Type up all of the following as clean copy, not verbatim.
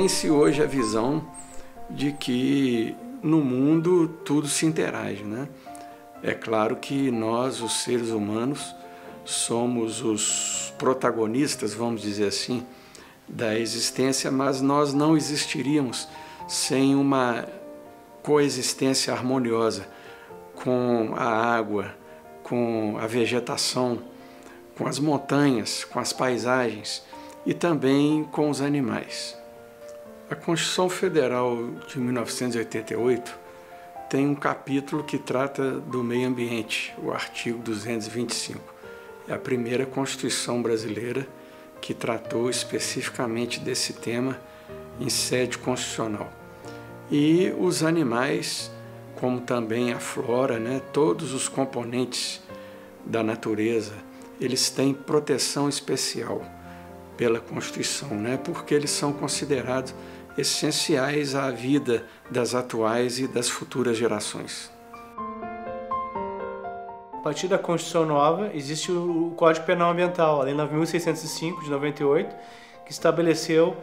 tem-se hoje a visão de que no mundo tudo se interage, né? É claro que nós, os seres humanos, somos os protagonistas, vamos dizer assim, da existência, mas nós não existiríamos sem uma coexistência harmoniosa com a água, com a vegetação, com as montanhas, com as paisagens e também com os animais. A Constituição Federal de 1988 tem um capítulo que trata do meio ambiente, o artigo 225. É a primeira Constituição brasileira que tratou especificamente desse tema em sede constitucional. E os animais, como também a flora, né, todos os componentes da natureza, eles têm proteção especial pela Constituição, né, porque eles são considerados essenciais à vida das atuais e das futuras gerações. A partir da Constituição nova, existe o Código Penal Ambiental, a Lei 9.605, de 98, que estabeleceu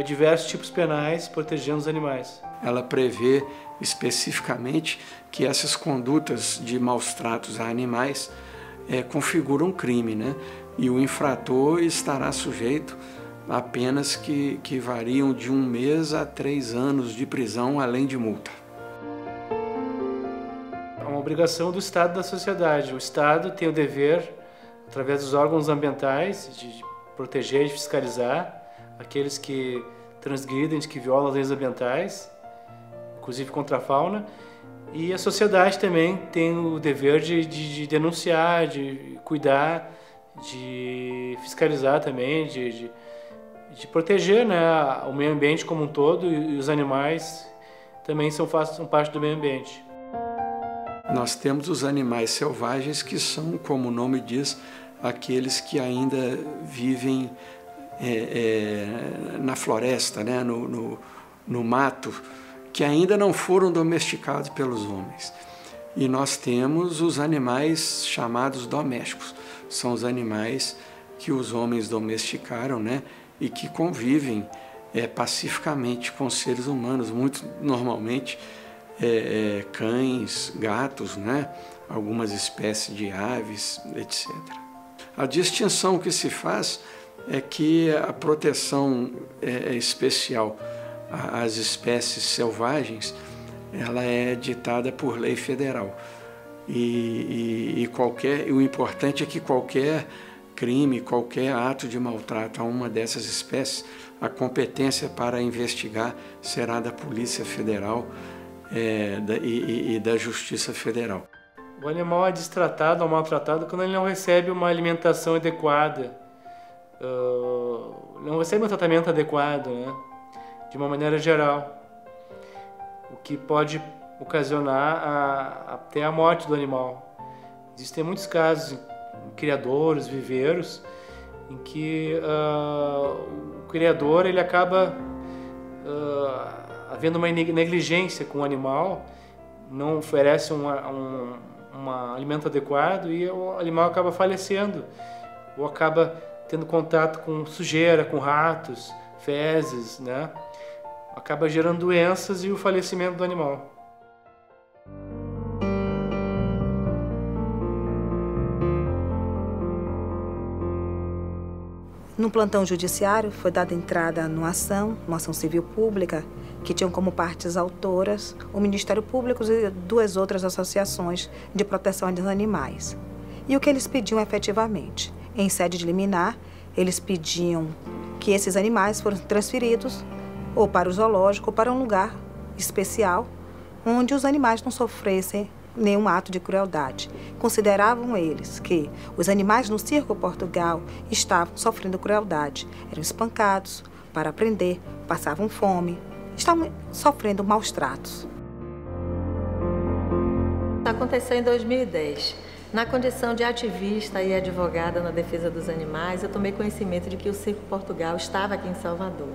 diversos tipos penais protegendo os animais. Ela prevê especificamente que essas condutas de maus tratos a animais configuram um crime, né? E o infrator estará sujeito a penas que variam de 1 mês a 3 anos de prisão, além de multa. É uma obrigação do Estado e da sociedade. O Estado tem o dever, através dos órgãos ambientais, de proteger e de fiscalizar aqueles que transgridem, que violam as leis ambientais, inclusive contra a fauna, e a sociedade também tem o dever de denunciar, de cuidar, de fiscalizar também, de proteger, né, o meio ambiente como um todo, e os animais também são parte do meio ambiente. Nós temos os animais selvagens, que são, como o nome diz, aqueles que ainda vivem na floresta, né, no mato, que ainda não foram domesticados pelos homens. E nós temos os animais chamados domésticos. São os animais que os homens domesticaram, né, e que convivem pacificamente com os seres humanos, muito normalmente cães, gatos, né, algumas espécies de aves, etc. A distinção que se faz é que a proteção especial às espécies selvagens, ela é ditada por lei federal. E o importante é que qualquer crime, qualquer ato de maltrato a uma dessas espécies, a competência para investigar será da Polícia Federal e da Justiça Federal. O animal é destratado ou maltratado quando ele não recebe uma alimentação adequada, não recebe um tratamento adequado, né, de uma maneira geral, o que pode ocasionar até a morte do animal. Existem muitos casos em criadouros, viveiros, em que o criador ele acaba havendo uma negligência com o animal, não oferece um alimento adequado e o animal acaba falecendo, ou acaba tendo contato com sujeira, com ratos, fezes, né? Acaba gerando doenças e o falecimento do animal. No plantão judiciário foi dada entrada numa ação civil pública, que tinham como partes autoras o Ministério Público e 2 outras associações de proteção dos animais. E o que eles pediam efetivamente? Em sede de liminar, eles pediam que esses animais fossem transferidos ou para o zoológico ou para um lugar especial, onde os animais não sofressem nenhum ato de crueldade. Consideravam eles que os animais no Circo Portugal estavam sofrendo crueldade, eram espancados para aprender, passavam fome, estavam sofrendo maus tratos. Aconteceu em 2010. Na condição de ativista e advogada na defesa dos animais, eu tomei conhecimento de que o Circo Portugal estava aqui em Salvador.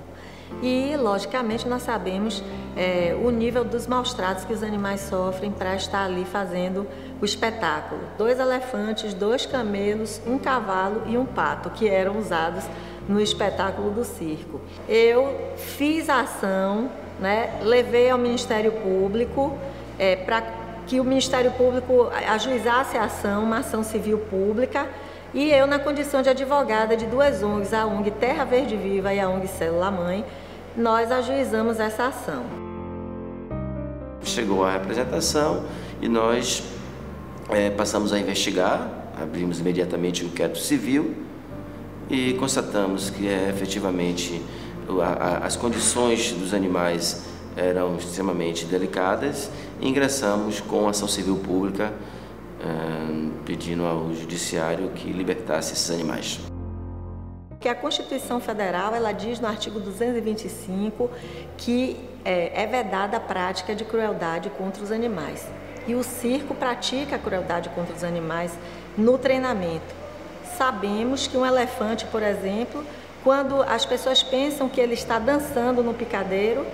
E, logicamente, nós sabemos o nível dos maus tratos que os animais sofrem para estar ali fazendo o espetáculo. 2 elefantes, 2 camelos, um cavalo e um pato, que eram usados no espetáculo do circo. Eu fiz a ação, né, levei ao Ministério Público para que o Ministério Público ajuizasse a ação, uma ação civil pública, e eu, na condição de advogada de duas ONGs, a ONG Terra Verde Viva e a ONG Célula Mãe, nós ajuizamos essa ação. Chegou a representação e nós passamos a investigar, abrimos imediatamente um inquérito civil e constatamos que efetivamente as condições dos animais eram extremamente delicadas e ingressamos com ação civil pública pedindo ao judiciário que libertasse esses animais. Que a Constituição Federal, ela diz no artigo 225 que é vedada a prática de crueldade contra os animais. E o circo pratica a crueldade contra os animais no treinamento. Sabemos que um elefante, por exemplo, quando as pessoas pensam que ele está dançando no picadeiro,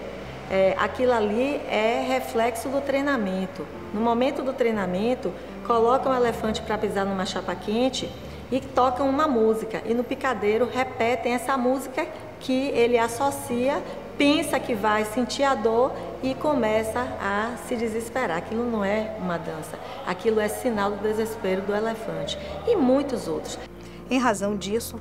aquilo ali é reflexo do treinamento. No momento do treinamento, colocam o elefante para pisar numa chapa quente e tocam uma música. E no picadeiro repetem essa música que ele associa, pensa que vai sentir a dor e começa a se desesperar. Aquilo não é uma dança, aquilo é sinal do desespero do elefante. E muitos outros. Em razão disso,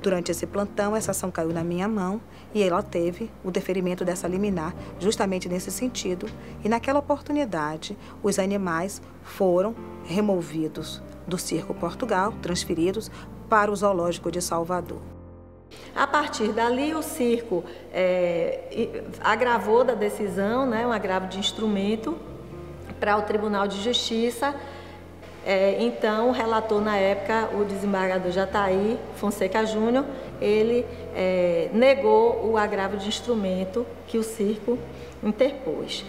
durante esse plantão, essa ação caiu na minha mão e ela teve o deferimento dessa liminar justamente nesse sentido. E naquela oportunidade, os animais foram removidos do Circo Portugal, transferidos para o Zoológico de Salvador. A partir dali, o circo agravou da decisão, né, um agravo de instrumento para o Tribunal de Justiça. Então, o relator na época, o desembargador Jataí Fonseca Júnior, ele negou o agravo de instrumento que o circo interpôs.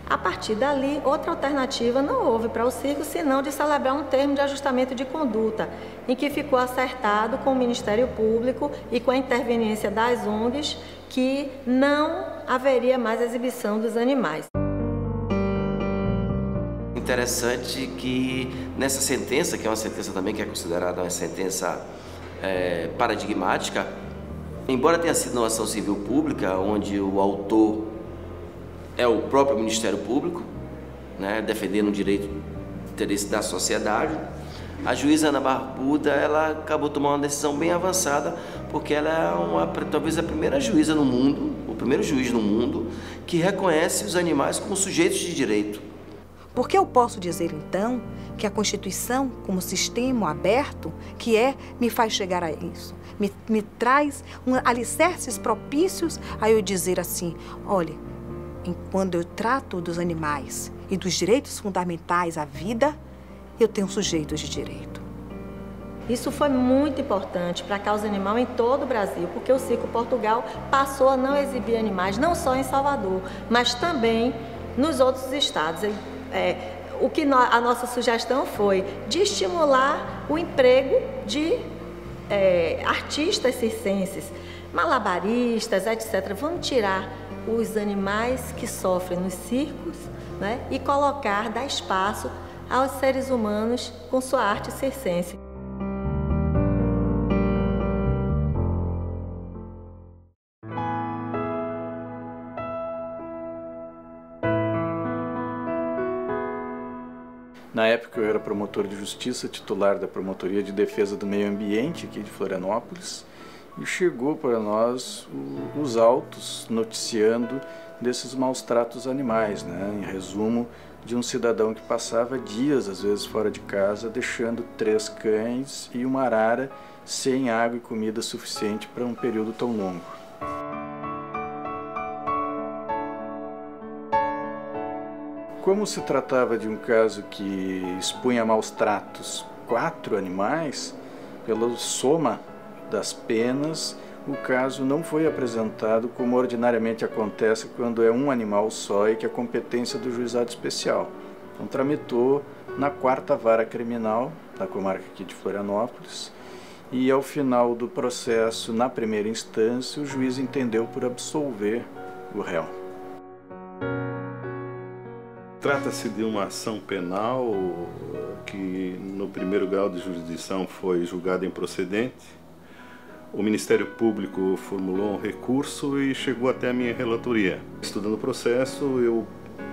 A partir dali, outra alternativa não houve para o circo, senão de celebrar um termo de ajustamento de conduta, em que ficou acertado com o Ministério Público e com a interveniência das ONGs que não haveria mais exibição dos animais. Interessante que nessa sentença, que é uma sentença também que é considerada uma sentença paradigmática, embora tenha sido uma ação civil pública, onde o autor é o próprio Ministério Público, né, defendendo o direito de interesse da sociedade, a juíza Ana Barbuda, ela acabou tomando uma decisão bem avançada, porque ela é talvez a primeira juíza no mundo, o primeiro juiz no mundo, que reconhece os animais como sujeitos de direito. Porque eu posso dizer, então, que a Constituição, como sistema aberto que me faz chegar a isso, me traz alicerces propícios a eu dizer assim, olha, quando eu trato dos animais e dos direitos fundamentais à vida, eu tenho sujeitos de direito. Isso foi muito importante para a causa animal em todo o Brasil, porque o Circo Portugal passou a não exibir animais, não só em Salvador, mas também nos outros estados. A nossa sugestão foi de estimular o emprego de artistas circenses, malabaristas, etc. Vamos tirar os animais que sofrem nos circos, né, e dar espaço aos seres humanos com sua arte circense. Na época eu era promotor de justiça, titular da Promotoria de Defesa do Meio Ambiente aqui de Florianópolis, e chegou para nós os autos noticiando desses maus tratos animais, né? Em resumo, de um cidadão que passava dias, às vezes, fora de casa, deixando 3 cães e uma arara sem água e comida suficiente para um período tão longo. Como se tratava de um caso que expunha a maus tratos 4 animais, pela soma das penas, o caso não foi apresentado como ordinariamente acontece quando é um animal só e que é competência do juizado especial. Então tramitou na 4ª Vara Criminal da comarca aqui de Florianópolis e ao final do processo, na primeira instância, o juiz entendeu por absolver o réu. Trata-se de uma ação penal que no primeiro grau de jurisdição foi julgada improcedente, o Ministério Público formulou um recurso e chegou até a minha relatoria. Estudando o processo, eu,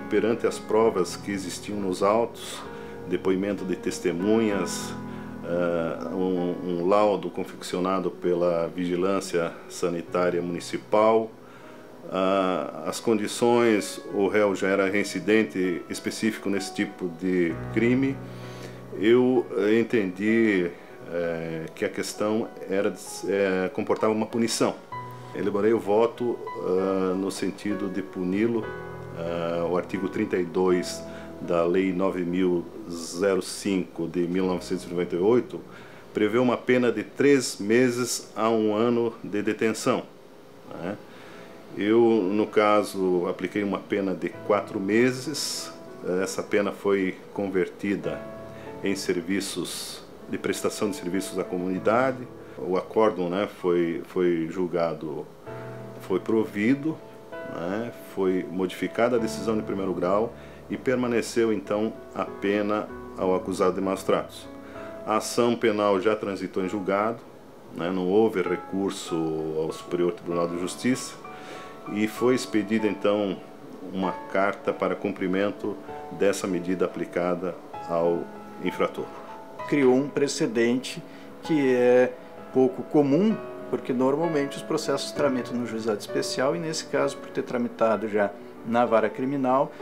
perante as provas que existiam nos autos, depoimento de testemunhas, um laudo confeccionado pela Vigilância Sanitária Municipal, as condições, o réu já era reincidente específico nesse tipo de crime, eu entendi que a questão comportava uma punição. Elaborei o voto no sentido de puni-lo. O artigo 32 da Lei 9.005 de 1998 prevê uma pena de 3 meses a 1 ano de detenção. Eu, no caso, apliquei uma pena de 4 meses. Essa pena foi convertida em serviços de prestação de serviços à comunidade. O acórdão, foi julgado, foi provido, foi modificada a decisão de primeiro grau e permaneceu então a pena ao acusado de maus tratos. A ação penal já transitou em julgado, não houve recurso ao Superior Tribunal de Justiça e foi expedida então uma carta para cumprimento dessa medida aplicada ao infrator. Criou um precedente que é pouco comum, porque normalmente os processos tramitam no juizado especial e nesse caso, por ter tramitado já na vara criminal,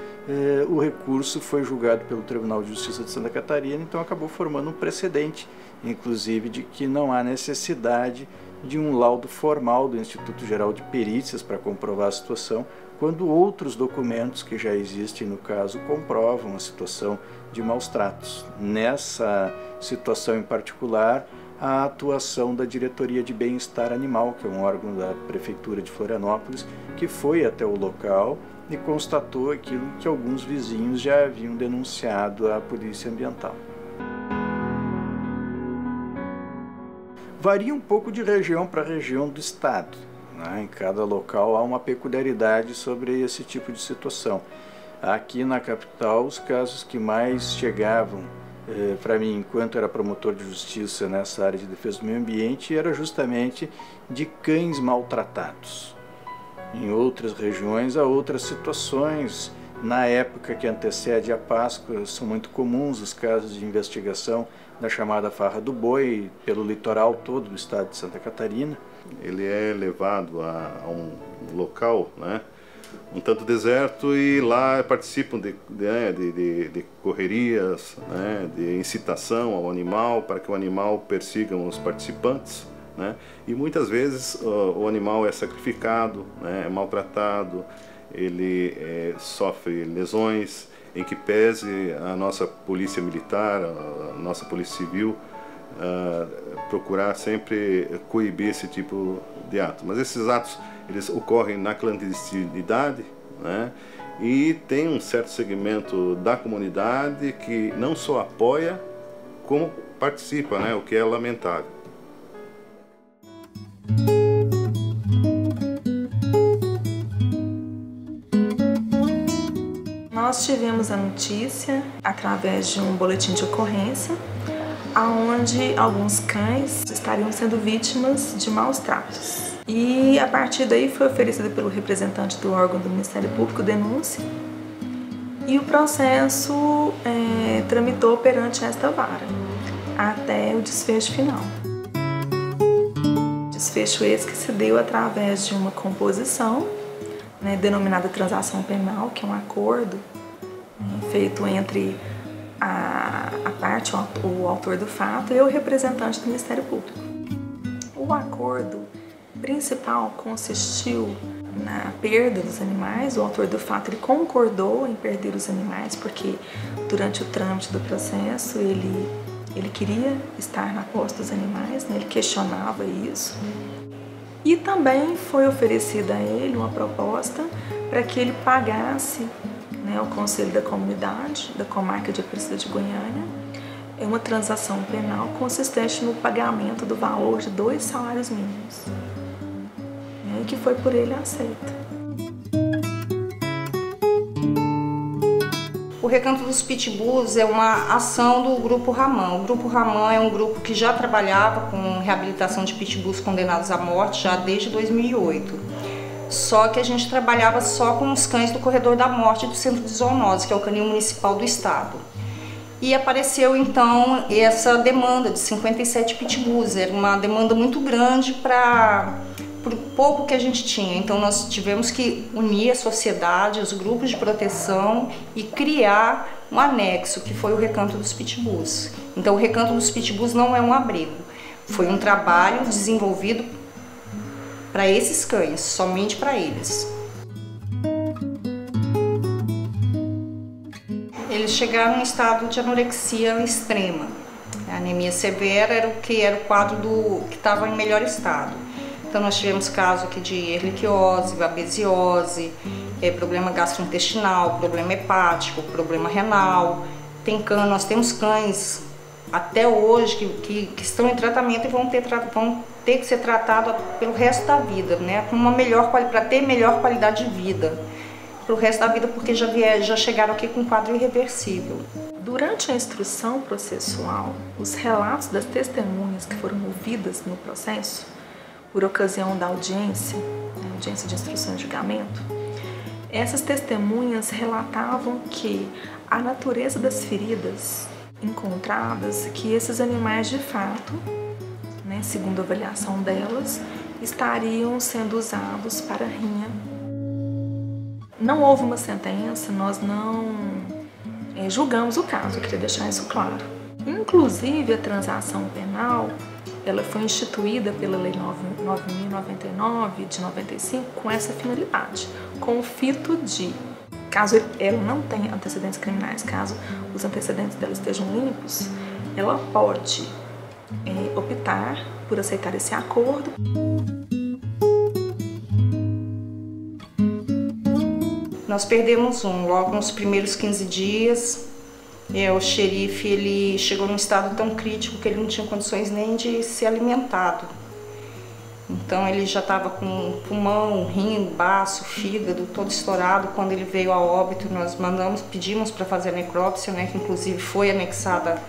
o recurso foi julgado pelo Tribunal de Justiça de Santa Catarina, então acabou formando um precedente, inclusive de que não há necessidade de um laudo formal do Instituto Geral de Perícias para comprovar a situação, quando outros documentos que já existem no caso comprovam a situação de maus tratos. Nessa situação em particular, a atuação da Diretoria de Bem-Estar Animal, que é um órgão da Prefeitura de Florianópolis, que foi até o local e constatou aquilo que alguns vizinhos já haviam denunciado à Polícia Ambiental. Varia um pouco de região para região do estado. Em cada local há uma peculiaridade sobre esse tipo de situação. Aqui na capital, os casos que mais chegavam para mim, enquanto era promotor de justiça nessa área de defesa do meio ambiente, era justamente de cães maltratados. Em outras regiões há outras situações. Na época que antecede a Páscoa, são muito comuns os casos de investigação da chamada farra do boi pelo litoral todo do estado de Santa Catarina. Ele é levado a um local, um tanto deserto, e lá participam de correrias, de incitação ao animal, para que o animal persiga os participantes, e muitas vezes o animal é sacrificado, é maltratado, ele sofre lesões, em que pese a nossa polícia militar, a nossa polícia civil, procurar sempre coibir esse tipo de ato. Mas esses atos, eles ocorrem na clandestinidade, e tem um certo segmento da comunidade que não só apoia, como participa, o que é lamentável. Nós tivemos a notícia através de um boletim de ocorrência, onde alguns cães estariam sendo vítimas de maus tratos. E a partir daí foi oferecida pelo representante do órgão do Ministério Público denúncia, e o processo tramitou perante esta vara, até o desfecho final. Desfecho esse que se deu através de uma composição, denominada transação penal, que é um acordo feito entre a parte, o autor do fato, e o representante do Ministério Público. O acordo principal consistiu na perda dos animais. O autor do fato ele concordou em perder os animais porque durante o trâmite do processo ele queria estar na posse dos animais, ele questionava isso. E também foi oferecida a ele uma proposta para que ele pagasse ao Conselho da Comunidade da Comarca de Aparecida de Goiânia uma transação penal consistente no pagamento do valor de 2 salários mínimos, que foi por ele aceita. O Recanto dos Pitbulls é uma ação do Grupo Raman. O Grupo Raman é um grupo que já trabalhava com reabilitação de pitbulls condenados à morte já desde 2008. Só que a gente trabalhava só com os cães do Corredor da Morte do Centro de Zoonose, que é o canil municipal do estado. E apareceu então essa demanda de 57 pitbulls. Era uma demanda muito grande para o pouco que a gente tinha. Então nós tivemos que unir a sociedade, os grupos de proteção e criar um anexo, que foi o Recanto dos Pitbulls. Então o Recanto dos Pitbulls não é um abrigo, foi um trabalho desenvolvido para esses cães, somente para eles. Eles chegaram em estado de anorexia extrema. A anemia severa era o quadro que estava em melhor estado. Então nós tivemos caso aqui de erliquiose, babesiose, problema gastrointestinal, problema hepático, problema renal. Nós temos cães até hoje que estão em tratamento e vão ter que ser tratados pelo resto da vida, né? Para ter melhor qualidade de vida para o resto da vida, porque já chegaram aqui com um quadro irreversível. Durante a instrução processual, os relatos das testemunhas que foram ouvidas no processo, por ocasião da audiência de instrução e julgamento, essas testemunhas relatavam que a natureza das feridas encontradas, que esses animais de fato, segundo a avaliação delas, estariam sendo usados para rinha. Não houve uma sentença, nós não julgamos o caso, eu queria deixar isso claro. Inclusive a transação penal, ela foi instituída pela Lei 9.099 de 95 com essa finalidade, com o fito de, caso ela não tenha antecedentes criminais, caso os antecedentes dela estejam limpos, ela pode optar por aceitar esse acordo. Nós perdemos logo nos primeiros 15 dias. O xerife ele chegou num estado tão crítico que ele não tinha condições nem de ser alimentado. Então ele já estava com pulmão, rim, baço, fígado, todo estourado. Quando ele veio a óbito, nós pedimos para fazer a necrópsia, que inclusive foi anexada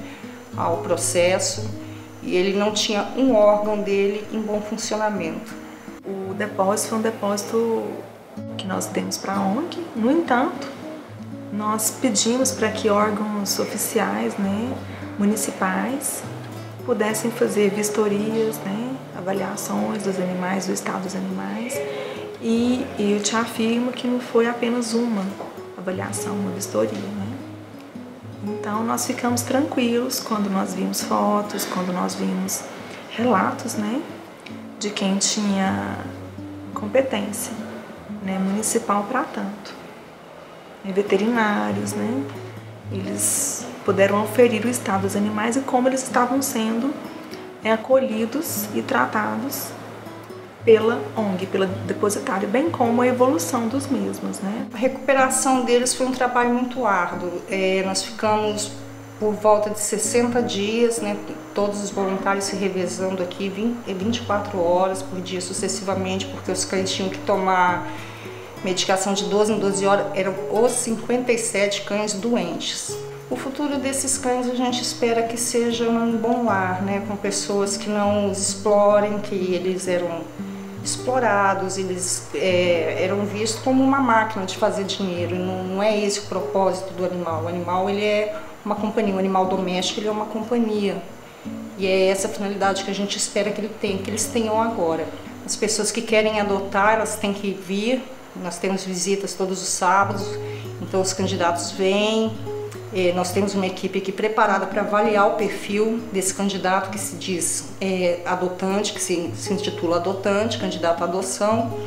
ao processo. E ele não tinha um órgão dele em bom funcionamento. O depósito foi um depósito que nós demos para a ONG. No entanto, nós pedimos para que órgãos oficiais, municipais, pudessem fazer vistorias, avaliações dos animais, do estado dos animais. E eu te afirmo que não foi apenas uma avaliação, uma vistoria. Então nós ficamos tranquilos quando nós vimos fotos, quando nós vimos relatos, de quem tinha competência, municipal para tanto. Veterinários, eles puderam aferir o estado dos animais e como eles estavam sendo acolhidos e tratados pela ONG, pela depositária, bem como a evolução dos mesmos. A recuperação deles foi um trabalho muito árduo. Nós ficamos por volta de 60 dias, todos os voluntários se revezando aqui 24 horas por dia sucessivamente, porque os cães tinham que tomar medicação de 12 em 12 horas, eram os 57 cães doentes. O futuro desses cães a gente espera que seja um bom lar, com pessoas que não os explorem, que eles eram explorados, eles eram vistos como uma máquina de fazer dinheiro. Não é esse o propósito do animal. O animal ele é uma companhia, o animal doméstico ele é uma companhia. E é essa a finalidade que a gente espera que eles tenham agora. As pessoas que querem adotar, elas têm que vir. Nós temos visitas todos os sábados, então os candidatos vêm. Nós temos uma equipe aqui preparada para avaliar o perfil desse candidato que se diz adotante, que se intitula adotante, candidato à adoção,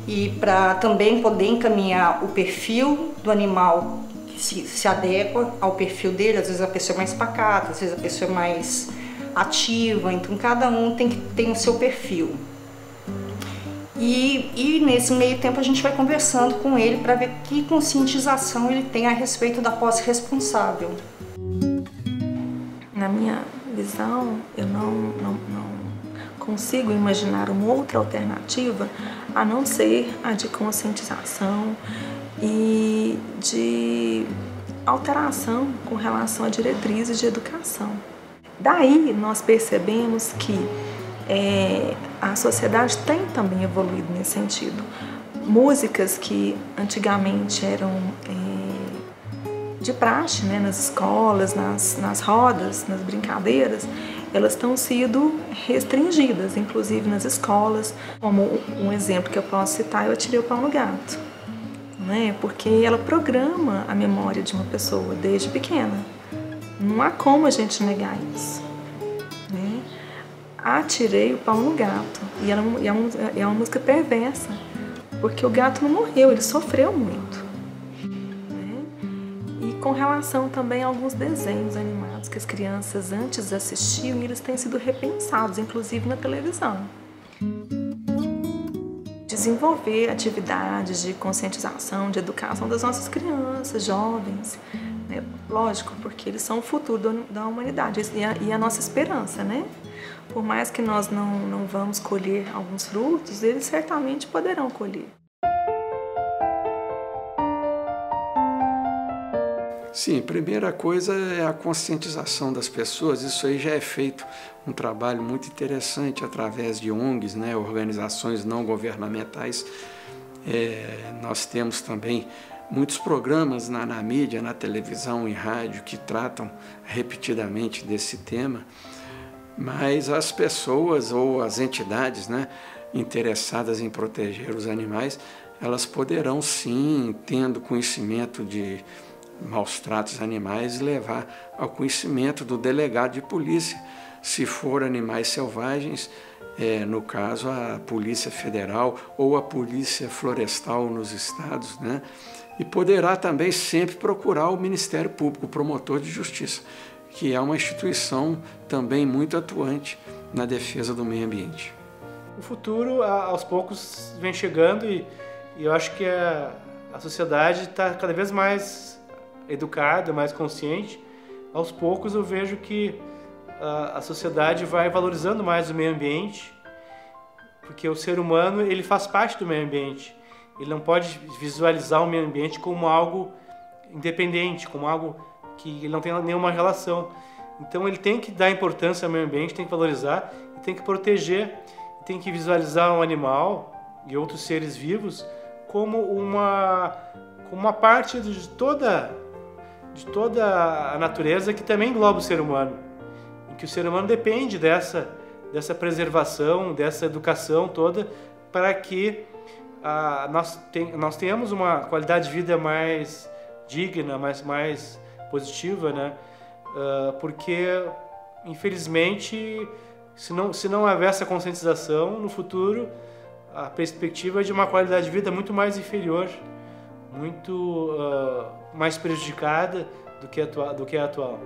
e para também poder encaminhar o perfil do animal que se adequa ao perfil dele. Às vezes a pessoa é mais pacata, às vezes a pessoa é mais ativa, então cada um tem o seu perfil. E nesse meio tempo a gente vai conversando com ele para ver que conscientização ele tem a respeito da posse responsável. Na minha visão, eu não consigo imaginar uma outra alternativa a não ser a de conscientização e de alteração com relação a diretrizes de educação. Daí nós percebemos que a sociedade tem também evoluído nesse sentido. Músicas que antigamente eram de praxe, né, nas escolas, nas rodas, nas brincadeiras, elas estão sendo restringidas, inclusive nas escolas. Como um exemplo que eu posso citar, eu Atirei o Pau no Gato, né, porque ela programa a memória de uma pessoa desde pequena. Não há como a gente negar isso, né? Atirei o pau no gato, e é uma música perversa, porque o gato não morreu, ele sofreu muito. Com relação também a alguns desenhos animados que as crianças antes assistiam, e eles têm sido repensados, inclusive na televisão. Desenvolver atividades de conscientização, de educação das nossas crianças, jovens, né? Lógico, porque eles são o futuro da humanidade e a nossa esperança, né? Por mais que nós não vamos colher alguns frutos, eles certamente poderão colher. Sim, a primeira coisa é a conscientização das pessoas. Isso aí já é feito um trabalho muito interessante através de ONGs, né, organizações não governamentais. Nós temos também muitos programas na mídia, na televisão e rádio que tratam repetidamente desse tema, mas as pessoas ou as entidades, né, interessadas em proteger os animais, elas poderão sim, tendo conhecimento de maus tratos animais, levar ao conhecimento do delegado de polícia, se for animais selvagens, no caso a Polícia Federal ou a Polícia Florestal nos estados, né? E poderá também sempre procurar o Ministério Público, o promotor de justiça, que é uma instituição também muito atuante na defesa do meio ambiente. O futuro, aos poucos, vem chegando e eu acho que a sociedade está cada vez mais educada, mais consciente. Aos poucos eu vejo que a sociedade vai valorizando mais o meio ambiente, porque o ser humano ele faz parte do meio ambiente. Ele não pode visualizar o meio ambiente como algo independente, como algo que ele não tem nenhuma relação. Então ele tem que dar importância ao meio ambiente, tem que valorizar, tem que proteger, tem que visualizar um animal e outros seres vivos como uma parte de toda a natureza que também engloba o ser humano, em que o ser humano depende dessa preservação, dessa educação toda, para que nós tenhamos uma qualidade de vida mais digna, mais positiva, né? Porque, infelizmente, se não houver essa conscientização, no futuro, a perspectiva é de uma qualidade de vida muito mais inferior, muito mais prejudicada do que a atual.